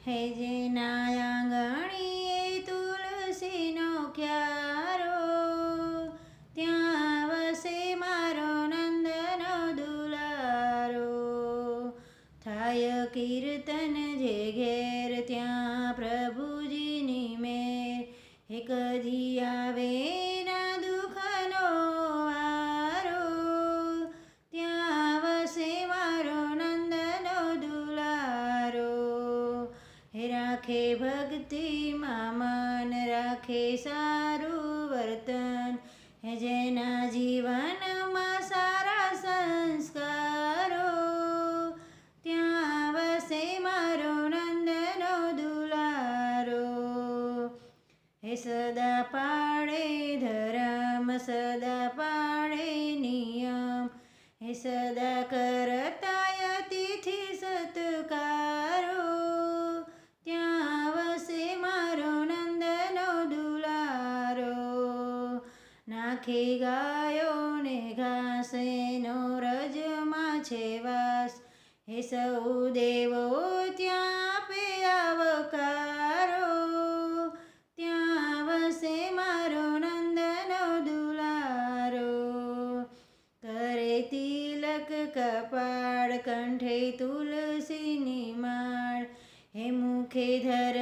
હે જેના આંગણીએ તુલસીનો ક્યારો, ત્યાં વસે મારો નંદનો દુલારો. થાય કીર્તન જે ઘેર, ત્યાં પ્રભુજીની મેર, હે કદી આવે ના દુઃખનો વારો, ત્યાં વસે મારો નંદનો દુલારો. હે રાખે ભક્તિમાં મન, રાખે સારું વર્તન, હે જેના જીવનમાં સારા સંસ્કારો, ત્યાં વસે મારો નંદનો દુલારો. હે સદા પાળે ધર્મ, સદા પાળે નિયમ, હે સદા કરતા અતિથિ સત્કારો, ત્યાં વસે મારો નંદનો દુલારો. નાખે ગાયોને ઘાસ, એનો રજમાં છે વાસ, હે સૌ દેવો ત્યાં આપે આવકારો, ત્યાં વસે મારો નંદનો દુલારો. કરે તિલક કપાળ, કંઠે તુલસીની માળ, હે મુખે ધર